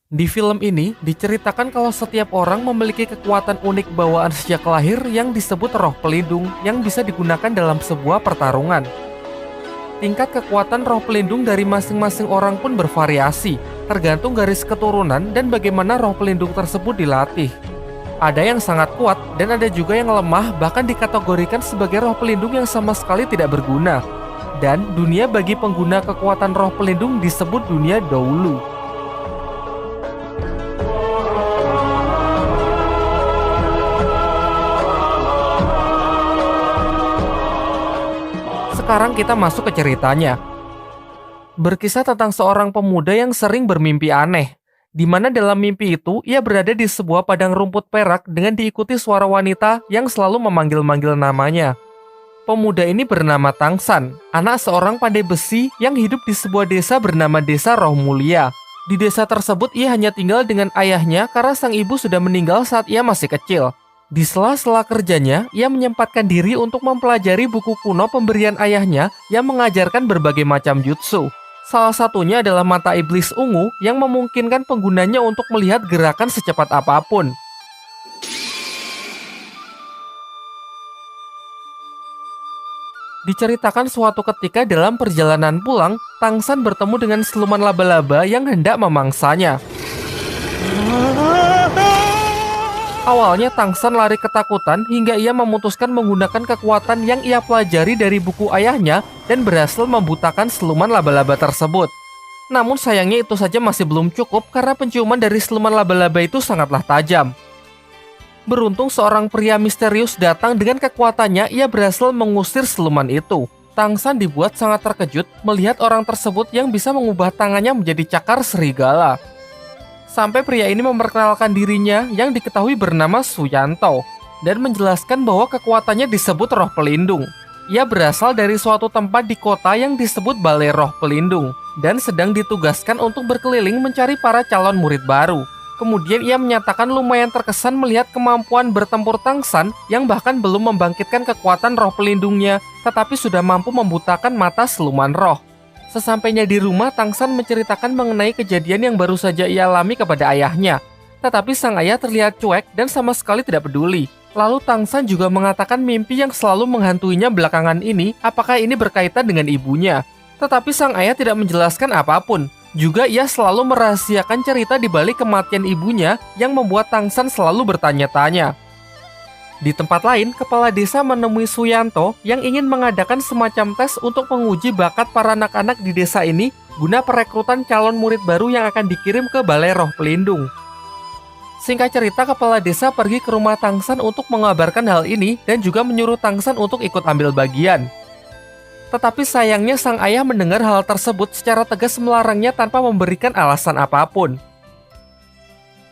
Di film ini diceritakan kalau setiap orang memiliki kekuatan unik bawaan sejak lahir yang disebut roh pelindung yang bisa digunakan dalam sebuah pertarungan. Tingkat kekuatan roh pelindung dari masing-masing orang pun bervariasi, tergantung garis keturunan dan bagaimana roh pelindung tersebut dilatih. Ada yang sangat kuat dan ada juga yang lemah, bahkan dikategorikan sebagai roh pelindung yang sama sekali tidak berguna. Dan dunia bagi pengguna kekuatan roh pelindung disebut dunia Doulu. Sekarang kita masuk ke ceritanya. Berkisah tentang seorang pemuda yang sering bermimpi aneh, di mana dalam mimpi itu ia berada di sebuah padang rumput perak dengan diikuti suara wanita yang selalu memanggil-manggil namanya. Pemuda ini bernama Tangsan, anak seorang pandai besi yang hidup di sebuah desa bernama Desa Roh Mulia. Di desa tersebut ia hanya tinggal dengan ayahnya karena sang ibu sudah meninggal saat ia masih kecil. Di sela-sela kerjanya, ia menyempatkan diri untuk mempelajari buku kuno pemberian ayahnya yang mengajarkan berbagai macam jutsu. Salah satunya adalah mata iblis ungu yang memungkinkan penggunanya untuk melihat gerakan secepat apapun. Diceritakan suatu ketika dalam perjalanan pulang, Tangsan bertemu dengan siluman laba-laba yang hendak memangsanya. Awalnya Tangsan lari ketakutan hingga ia memutuskan menggunakan kekuatan yang ia pelajari dari buku ayahnya dan berhasil membutakan siluman laba-laba tersebut. Namun sayangnya itu saja masih belum cukup karena penciuman dari siluman laba-laba itu sangatlah tajam. Beruntung seorang pria misterius datang dengan kekuatannya, ia berhasil mengusir siluman itu. Tangsan dibuat sangat terkejut melihat orang tersebut yang bisa mengubah tangannya menjadi cakar serigala. Sampai pria ini memperkenalkan dirinya yang diketahui bernama Suyanto dan menjelaskan bahwa kekuatannya disebut roh pelindung. Ia berasal dari suatu tempat di kota yang disebut Balai Roh Pelindung dan sedang ditugaskan untuk berkeliling mencari para calon murid baru. Kemudian ia menyatakan lumayan terkesan melihat kemampuan bertempur Tangsan yang bahkan belum membangkitkan kekuatan roh pelindungnya, tetapi sudah mampu membutakan mata siluman roh. Sesampainya di rumah, Tangsan menceritakan mengenai kejadian yang baru saja ia alami kepada ayahnya. Tetapi sang ayah terlihat cuek dan sama sekali tidak peduli. Lalu Tangsan juga mengatakan mimpi yang selalu menghantuinya belakangan ini, apakah ini berkaitan dengan ibunya. Tetapi sang ayah tidak menjelaskan apapun. Juga ia selalu merahasiakan cerita di balik kematian ibunya yang membuat Tangsan selalu bertanya-tanya. Di tempat lain, kepala desa menemui Suyanto yang ingin mengadakan semacam tes untuk menguji bakat para anak-anak di desa ini guna perekrutan calon murid baru yang akan dikirim ke Balai Roh Pelindung. Singkat cerita, kepala desa pergi ke rumah Tangsan untuk mengabarkan hal ini dan juga menyuruh Tangsan untuk ikut ambil bagian. Tetapi sayangnya sang ayah mendengar hal tersebut secara tegas melarangnya tanpa memberikan alasan apapun.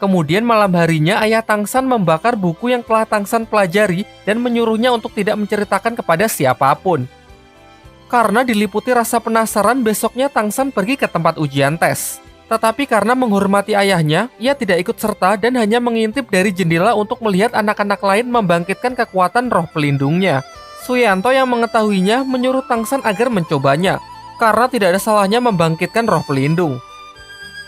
Kemudian malam harinya ayah Tangsan membakar buku yang telah Tangsan pelajari dan menyuruhnya untuk tidak menceritakan kepada siapapun. Karena diliputi rasa penasaran, besoknya Tangsan pergi ke tempat ujian tes. Tetapi karena menghormati ayahnya, ia tidak ikut serta dan hanya mengintip dari jendela untuk melihat anak-anak lain membangkitkan kekuatan roh pelindungnya. Suyanto yang mengetahuinya menyuruh Tangsan agar mencobanya, karena tidak ada salahnya membangkitkan roh pelindung.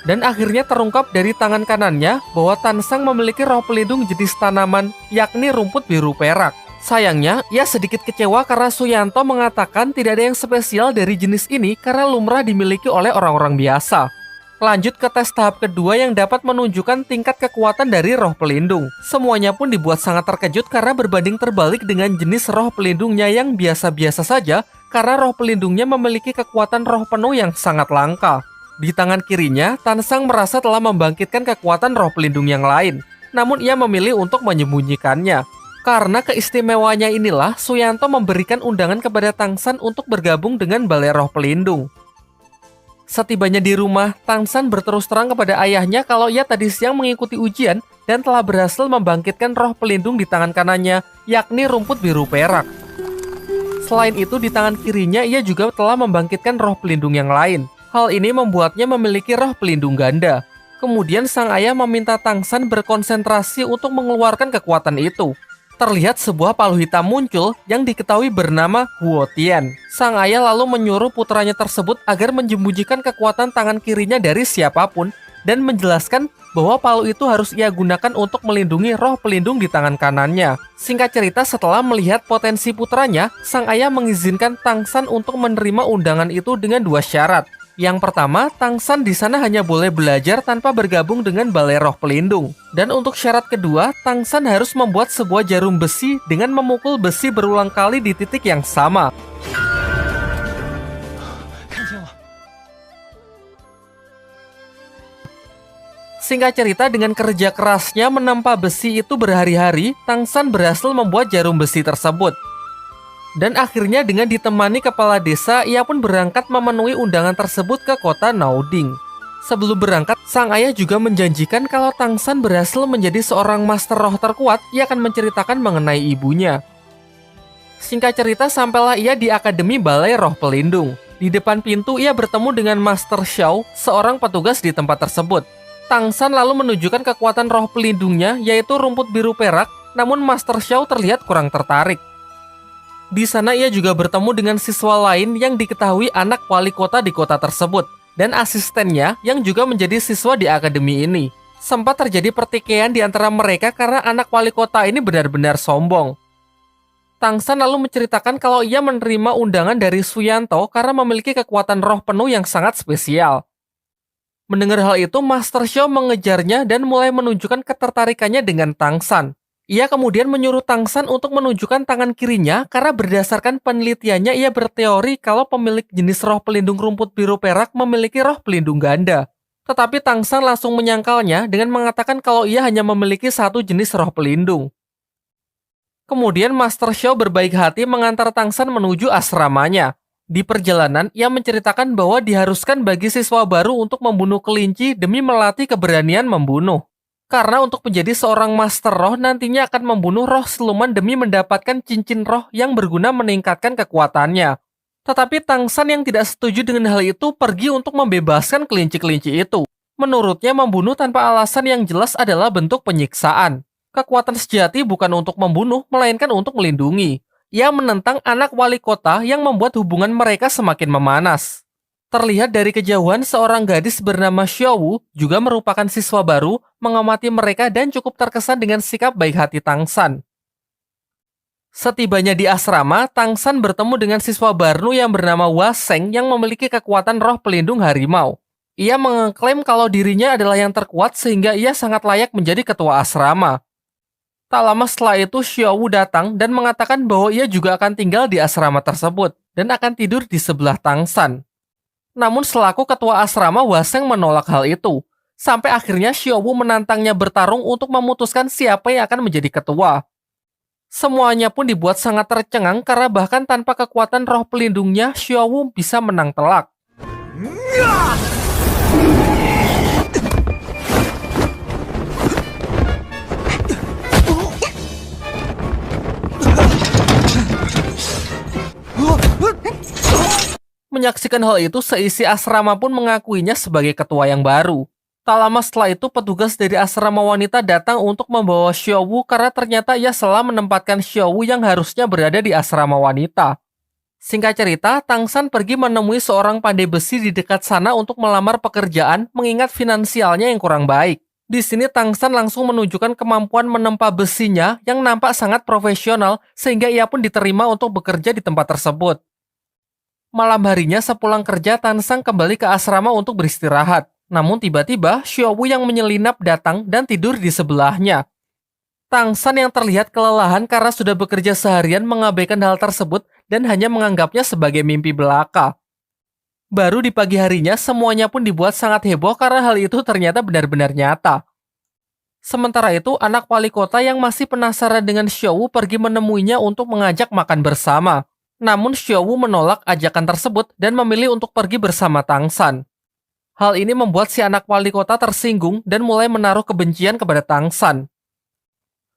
Dan akhirnya terungkap dari tangan kanannya bahwa Tangsan memiliki roh pelindung jenis tanaman, yakni rumput biru perak. Sayangnya, ia sedikit kecewa karena Suyanto mengatakan tidak ada yang spesial dari jenis ini karena lumrah dimiliki oleh orang-orang biasa. Lanjut ke tes tahap kedua yang dapat menunjukkan tingkat kekuatan dari roh pelindung. Semuanya pun dibuat sangat terkejut karena berbanding terbalik dengan jenis roh pelindungnya yang biasa-biasa saja karena roh pelindungnya memiliki kekuatan roh penuh yang sangat langka. Di tangan kirinya, Tangsan merasa telah membangkitkan kekuatan roh pelindung yang lain, namun ia memilih untuk menyembunyikannya. Karena keistimewaannya inilah, Suyanto memberikan undangan kepada Tangsan untuk bergabung dengan Balai Roh Pelindung. Setibanya di rumah, Tangsan berterus terang kepada ayahnya kalau ia tadi siang mengikuti ujian dan telah berhasil membangkitkan roh pelindung di tangan kanannya, yakni rumput biru perak. Selain itu, di tangan kirinya ia juga telah membangkitkan roh pelindung yang lain. Hal ini membuatnya memiliki roh pelindung ganda. Kemudian sang ayah meminta Tangsan berkonsentrasi untuk mengeluarkan kekuatan itu. Terlihat sebuah palu hitam muncul yang diketahui bernama Huotian. Sang ayah lalu menyuruh putranya tersebut agar menyembunyikan kekuatan tangan kirinya dari siapapun dan menjelaskan bahwa palu itu harus ia gunakan untuk melindungi roh pelindung di tangan kanannya. Singkat cerita, setelah melihat potensi putranya, sang ayah mengizinkan Tang San untuk menerima undangan itu dengan 2 syarat. Yang pertama, Tang San di sana hanya boleh belajar tanpa bergabung dengan balai roh pelindung. Dan untuk syarat kedua, Tang San harus membuat sebuah jarum besi dengan memukul besi berulang kali di titik yang sama. Singkat cerita, dengan kerja kerasnya menempa besi itu berhari-hari, Tang San berhasil membuat jarum besi tersebut. Dan akhirnya dengan ditemani kepala desa, ia pun berangkat memenuhi undangan tersebut ke kota Naoding. Sebelum berangkat, sang ayah juga menjanjikan kalau Tang San berhasil menjadi seorang master roh terkuat, ia akan menceritakan mengenai ibunya. Singkat cerita, sampailah ia di Akademi Balai Roh Pelindung. Di depan pintu, ia bertemu dengan Master Xiao, seorang petugas di tempat tersebut. Tang San lalu menunjukkan kekuatan roh pelindungnya, yaitu rumput biru perak, namun Master Xiao terlihat kurang tertarik. Di sana ia juga bertemu dengan siswa lain yang diketahui anak wali kota di kota tersebut, dan asistennya yang juga menjadi siswa di akademi ini. Sempat terjadi pertikaian di antara mereka karena anak wali kota ini benar-benar sombong. Tang San lalu menceritakan kalau ia menerima undangan dari Suyanto karena memiliki kekuatan roh penuh yang sangat spesial. Mendengar hal itu, Master Xiao mengejarnya dan mulai menunjukkan ketertarikannya dengan Tang San. Ia kemudian menyuruh Tang San untuk menunjukkan tangan kirinya karena berdasarkan penelitiannya ia berteori kalau pemilik jenis roh pelindung rumput biru perak memiliki roh pelindung ganda. Tetapi Tang San langsung menyangkalnya dengan mengatakan kalau ia hanya memiliki 1 jenis roh pelindung. Kemudian Master Xiao berbaik hati mengantar Tang San menuju asramanya. Di perjalanan, ia menceritakan bahwa diharuskan bagi siswa baru untuk membunuh kelinci demi melatih keberanian membunuh. Karena untuk menjadi seorang master roh nantinya akan membunuh roh siluman demi mendapatkan cincin roh yang berguna meningkatkan kekuatannya. Tetapi Tang San yang tidak setuju dengan hal itu pergi untuk membebaskan kelinci-kelinci itu. Menurutnya membunuh tanpa alasan yang jelas adalah bentuk penyiksaan. Kekuatan sejati bukan untuk membunuh, melainkan untuk melindungi. Ia menentang anak wali kota yang membuat hubungan mereka semakin memanas. Terlihat dari kejauhan seorang gadis bernama Xiaowu juga merupakan siswa baru mengamati mereka dan cukup terkesan dengan sikap baik hati Tang San. Setibanya di asrama, Tang San bertemu dengan siswa baru yang bernama Hua Sheng yang memiliki kekuatan roh pelindung harimau. Ia mengklaim kalau dirinya adalah yang terkuat sehingga ia sangat layak menjadi ketua asrama. Tak lama setelah itu, Xiaowu datang dan mengatakan bahwa ia juga akan tinggal di asrama tersebut dan akan tidur di sebelah Tang San. Namun selaku ketua asrama, Hua Sheng menolak hal itu. Sampai akhirnya Xiaowu menantangnya bertarung untuk memutuskan siapa yang akan menjadi ketua. Semuanya pun dibuat sangat tercengang karena bahkan tanpa kekuatan roh pelindungnya, Xiaowu bisa menang telak. Menyaksikan hal itu, seisi asrama pun mengakuinya sebagai ketua yang baru. Tak lama setelah itu, petugas dari asrama wanita datang untuk membawa Xiaowu karena ternyata ia salah menempatkan Xiaowu yang harusnya berada di asrama wanita. Singkat cerita, Tang San pergi menemui seorang pandai besi di dekat sana untuk melamar pekerjaan mengingat finansialnya yang kurang baik. Di sini Tang San langsung menunjukkan kemampuan menempa besinya yang nampak sangat profesional sehingga ia pun diterima untuk bekerja di tempat tersebut. Malam harinya sepulang kerja, Tang San kembali ke asrama untuk beristirahat. Namun tiba-tiba Xiaowu yang menyelinap datang dan tidur di sebelahnya. Tang San yang terlihat kelelahan karena sudah bekerja seharian mengabaikan hal tersebut dan hanya menganggapnya sebagai mimpi belaka. Baru di pagi harinya semuanya pun dibuat sangat heboh karena hal itu ternyata benar-benar nyata. Sementara itu, anak wali kota yang masih penasaran dengan Xiaowu pergi menemuinya untuk mengajak makan bersama. Namun Xiaowu menolak ajakan tersebut dan memilih untuk pergi bersama Tang San. Hal ini membuat si anak wali kota tersinggung dan mulai menaruh kebencian kepada Tang San.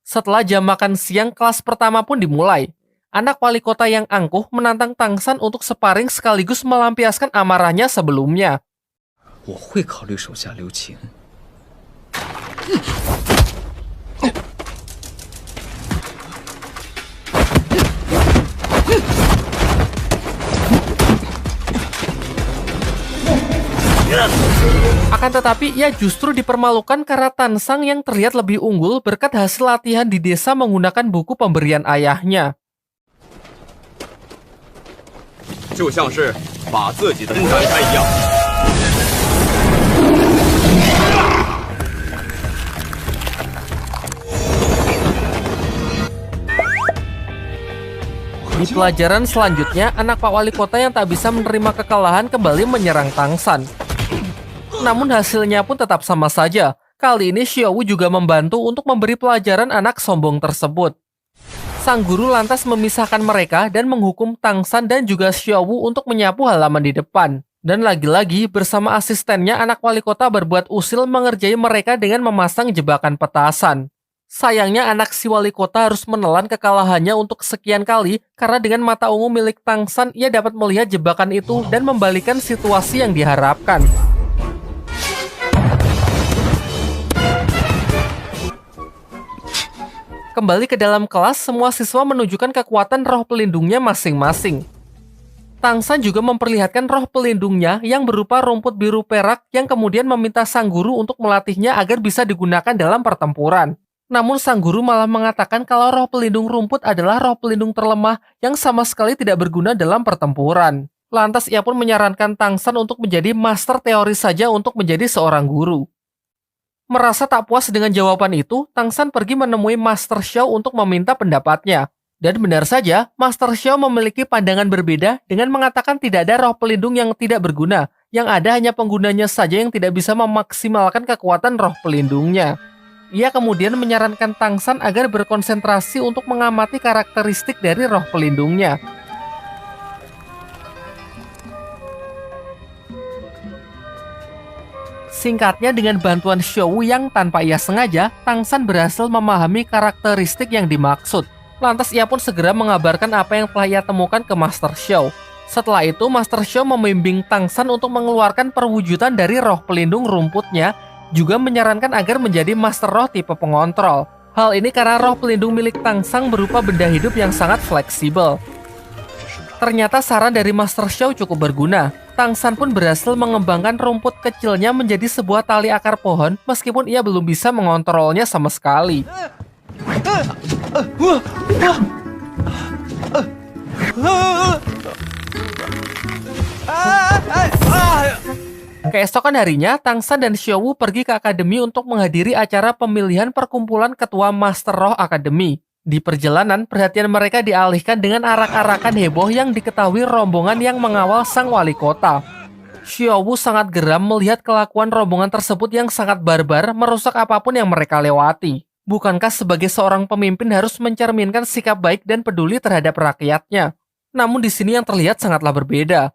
Setelah jam makan siang, kelas pertama pun dimulai. Anak wali kota yang angkuh menantang Tang San untuk sparring sekaligus melampiaskan amarahnya sebelumnya. Akan tetapi ia justru dipermalukan karena Tansang yang terlihat lebih unggul berkat hasil latihan di desa menggunakan buku pemberian ayahnya. 就像是把自己的展开一样。 Di pelajaran selanjutnya, anak Pak Wali Kota yang tak bisa menerima kekalahan kembali menyerang Tangsan. Namun hasilnya pun tetap sama saja. Kali ini Xiaowu juga membantu untuk memberi pelajaran anak sombong tersebut. Sang guru lantas memisahkan mereka dan menghukum Tangsan dan juga Xiaowu untuk menyapu halaman di depan. Dan lagi-lagi bersama asistennya anak wali kota berbuat usil mengerjai mereka dengan memasang jebakan petasan. Sayangnya anak si wali kota harus menelan kekalahannya untuk sekian kali karena dengan mata ungu milik Tangsan ia dapat melihat jebakan itu dan membalikan situasi yang diharapkan. Kembali ke dalam kelas, semua siswa menunjukkan kekuatan roh pelindungnya masing-masing. Tangsan juga memperlihatkan roh pelindungnya yang berupa rumput biru perak yang kemudian meminta sang guru untuk melatihnya agar bisa digunakan dalam pertempuran. Namun sang guru malah mengatakan kalau roh pelindung rumput adalah roh pelindung terlemah yang sama sekali tidak berguna dalam pertempuran. Lantas ia pun menyarankan Tangsan untuk menjadi master teori saja untuk menjadi seorang guru. Merasa tak puas dengan jawaban itu, Tangsan pergi menemui Master Xiao untuk meminta pendapatnya. Dan benar saja, Master Xiao memiliki pandangan berbeda dengan mengatakan tidak ada roh pelindung yang tidak berguna, yang ada hanya penggunanya saja yang tidak bisa memaksimalkan kekuatan roh pelindungnya. Ia kemudian menyarankan Tangsan agar berkonsentrasi untuk mengamati karakteristik dari roh pelindungnya. Singkatnya, dengan bantuan Xiaowu yang tanpa ia sengaja, Tangsan berhasil memahami karakteristik yang dimaksud. Lantas ia pun segera mengabarkan apa yang telah ia temukan ke Master Xiao. Setelah itu, Master Xiao membimbing Tangsan untuk mengeluarkan perwujudan dari roh pelindung rumputnya, juga menyarankan agar menjadi Master Roh tipe pengontrol. Hal ini karena roh pelindung milik Tangsan berupa benda hidup yang sangat fleksibel. Ternyata saran dari Master Xiao cukup berguna. Tangsan pun berhasil mengembangkan rumput kecilnya menjadi sebuah tali akar pohon meskipun ia belum bisa mengontrolnya sama sekali. Keesokan harinya, Tangsan dan Xiaowu pergi ke akademi untuk menghadiri acara pemilihan perkumpulan ketua Master Roh Akademi. Di perjalanan, perhatian mereka dialihkan dengan arak-arakan heboh yang diketahui rombongan yang mengawal sang wali kota. Xiaowu sangat geram melihat kelakuan rombongan tersebut yang sangat barbar merusak apapun yang mereka lewati. Bukankah sebagai seorang pemimpin harus mencerminkan sikap baik dan peduli terhadap rakyatnya? Namun di sini yang terlihat sangatlah berbeda.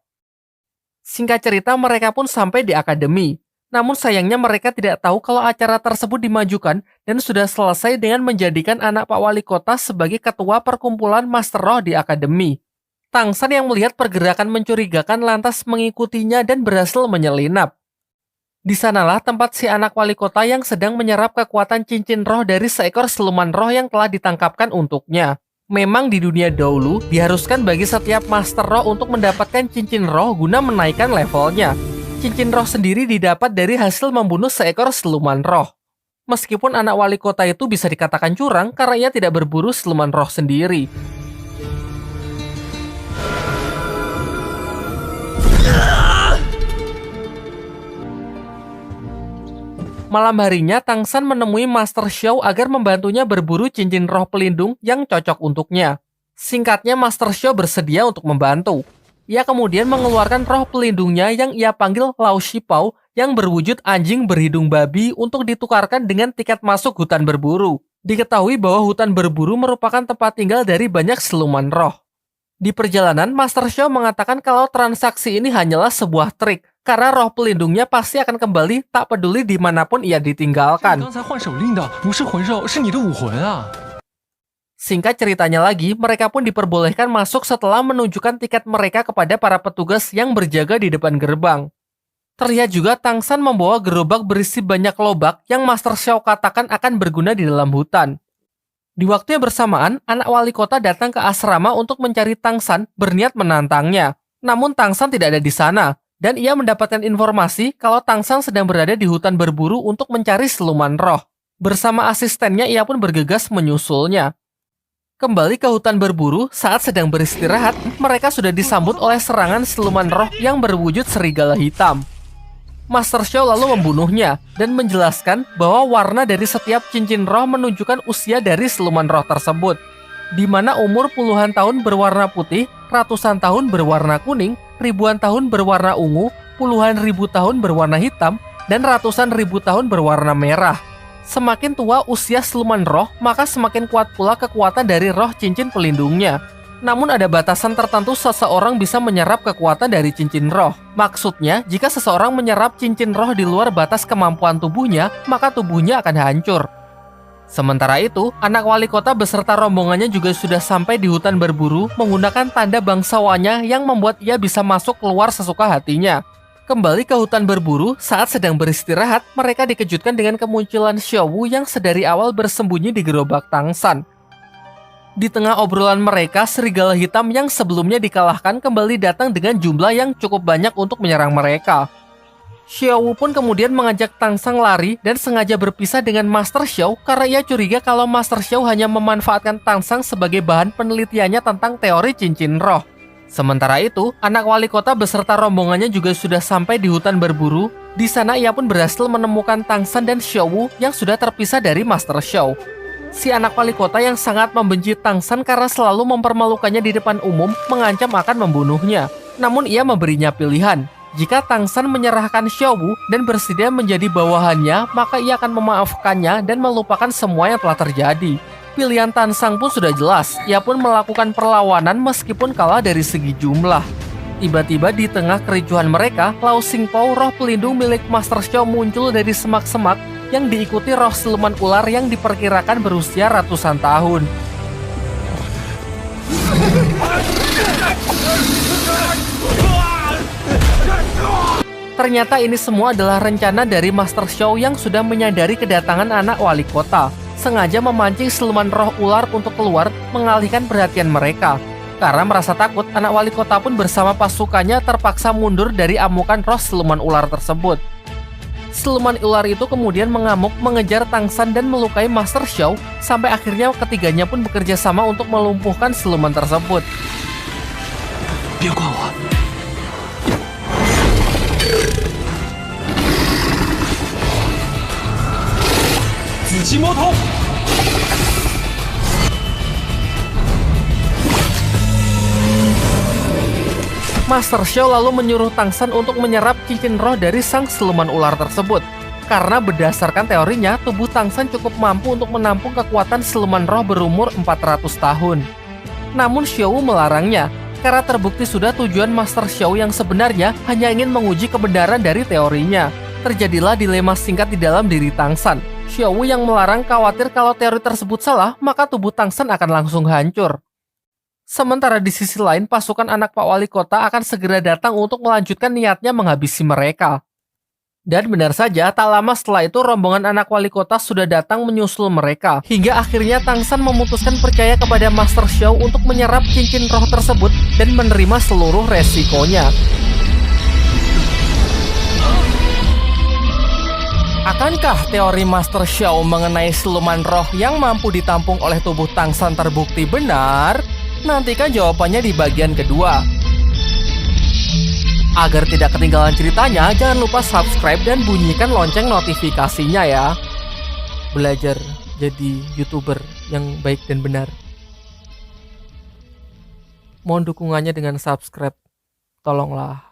Singkat cerita, mereka pun sampai di akademi. Namun sayangnya mereka tidak tahu kalau acara tersebut dimajukan dan sudah selesai dengan menjadikan anak Pak Wali Kota sebagai ketua perkumpulan Master Roh di akademi. Tangsan yang melihat pergerakan mencurigakan lantas mengikutinya dan berhasil menyelinap. Di sanalah tempat si anak wali kota yang sedang menyerap kekuatan cincin roh dari seekor siluman roh yang telah ditangkapkan untuknya. Memang di dunia dahulu, diharuskan bagi setiap master roh untuk mendapatkan cincin roh guna menaikkan levelnya. Cincin roh sendiri didapat dari hasil membunuh seekor siluman roh. Meskipun anak wali kota itu bisa dikatakan curang karena ia tidak berburu siluman roh sendiri. Malam harinya, Tangsan menemui Master Xiao agar membantunya berburu cincin roh pelindung yang cocok untuknya. Singkatnya, Master Xiao bersedia untuk membantu. Ia kemudian mengeluarkan roh pelindungnya yang ia panggil Lao Shipao yang berwujud anjing berhidung babi untuk ditukarkan dengan tiket masuk hutan berburu. Diketahui bahwa hutan berburu merupakan tempat tinggal dari banyak siluman roh. Di perjalanan, Master Xiao mengatakan kalau transaksi ini hanyalah sebuah trik, karena roh pelindungnya pasti akan kembali tak peduli dimanapun ia ditinggalkan. Singkat ceritanya lagi, mereka pun diperbolehkan masuk setelah menunjukkan tiket mereka kepada para petugas yang berjaga di depan gerbang. Terlihat juga Tangsan membawa gerobak berisi banyak lobak yang Master Xiao katakan akan berguna di dalam hutan. Di waktu yang bersamaan, anak wali kota datang ke asrama untuk mencari Tangsan berniat menantangnya. Namun Tangsan tidak ada di sana. Dan ia mendapatkan informasi kalau Tang San sedang berada di hutan berburu untuk mencari siluman roh. Bersama asistennya ia pun bergegas menyusulnya. Kembali ke hutan berburu, saat sedang beristirahat, mereka sudah disambut oleh serangan siluman roh yang berwujud serigala hitam. Master Xiao lalu membunuhnya dan menjelaskan bahwa warna dari setiap cincin roh menunjukkan usia dari siluman roh tersebut, di mana umur puluhan tahun berwarna putih, ratusan tahun berwarna kuning, ribuan tahun berwarna ungu, puluhan ribu tahun berwarna hitam, dan ratusan ribu tahun berwarna merah. Semakin tua usia siluman roh, maka semakin kuat pula kekuatan dari roh cincin pelindungnya. Namun ada batasan tertentu seseorang bisa menyerap kekuatan dari cincin roh. Maksudnya, jika seseorang menyerap cincin roh di luar batas kemampuan tubuhnya, maka tubuhnya akan hancur. Sementara itu, anak wali kota beserta rombongannya juga sudah sampai di hutan berburu menggunakan tanda bangsawannya yang membuat ia bisa masuk keluar sesuka hatinya. Kembali ke hutan berburu, saat sedang beristirahat, mereka dikejutkan dengan kemunculan Xiao Wu yang sedari awal bersembunyi di gerobak Tang San. Di tengah obrolan mereka, serigala hitam yang sebelumnya dikalahkan kembali datang dengan jumlah yang cukup banyak untuk menyerang mereka. Xiao Wu pun kemudian mengajak Tang San lari dan sengaja berpisah dengan Master Xiao karena ia curiga kalau Master Xiao hanya memanfaatkan Tang San sebagai bahan penelitiannya tentang teori cincin roh. Sementara itu, anak wali kota beserta rombongannya juga sudah sampai di hutan berburu. Di sana ia pun berhasil menemukan Tang San dan Xiao Wu yang sudah terpisah dari Master Xiao. Si anak wali kota yang sangat membenci Tang San karena selalu mempermalukannya di depan umum mengancam akan membunuhnya. Namun ia memberinya pilihan. Jika Tang San menyerahkan Xiao Wu dan bersedia menjadi bawahannya, maka ia akan memaafkannya dan melupakan semua yang telah terjadi. Pilihan Tang San pun sudah jelas. Ia pun melakukan perlawanan meskipun kalah dari segi jumlah. Tiba-tiba di tengah kericuhan mereka, Lao Xingpo, roh pelindung milik Master Xiao, muncul dari semak-semak yang diikuti roh siluman ular yang diperkirakan berusia ratusan tahun. Ternyata ini semua adalah rencana dari Master Xiao yang sudah menyadari kedatangan anak wali kota, sengaja memancing siluman roh ular untuk keluar mengalihkan perhatian mereka. Karena merasa takut, anak wali kota pun bersama pasukannya terpaksa mundur dari amukan roh siluman ular tersebut. Siluman ular itu kemudian mengamuk mengejar Tang San dan melukai Master Xiao, sampai akhirnya ketiganya pun bekerja sama untuk melumpuhkan siluman tersebut. 别管我。紫旗魔头。 Master Xiao lalu menyuruh Tang San untuk menyerap cincin roh dari sang siluman ular tersebut. Karena berdasarkan teorinya, tubuh Tang San cukup mampu untuk menampung kekuatan siluman roh berumur 400 tahun. Namun Xiao Wu melarangnya, karena terbukti sudah tujuan Master Xiao yang sebenarnya hanya ingin menguji kebenaran dari teorinya. Terjadilah dilema singkat di dalam diri Tang San. Xiao Wu yang melarang khawatir kalau teori tersebut salah, maka tubuh Tang San akan langsung hancur. Sementara di sisi lain, pasukan anak Pak Wali Kota akan segera datang untuk melanjutkan niatnya menghabisi mereka. Dan benar saja, tak lama setelah itu rombongan anak Wali Kota sudah datang menyusul mereka. Hingga akhirnya Tang San memutuskan percaya kepada Master Xiao untuk menyerap cincin roh tersebut dan menerima seluruh resikonya. Akankah teori Master Xiao mengenai siluman roh yang mampu ditampung oleh tubuh Tang San terbukti benar? Nantikan jawabannya di bagian kedua. Agar tidak ketinggalan ceritanya, jangan lupa subscribe dan bunyikan lonceng notifikasinya ya. Belajar jadi YouTuber yang baik dan benar. Mohon dukungannya dengan subscribe. Tolonglah.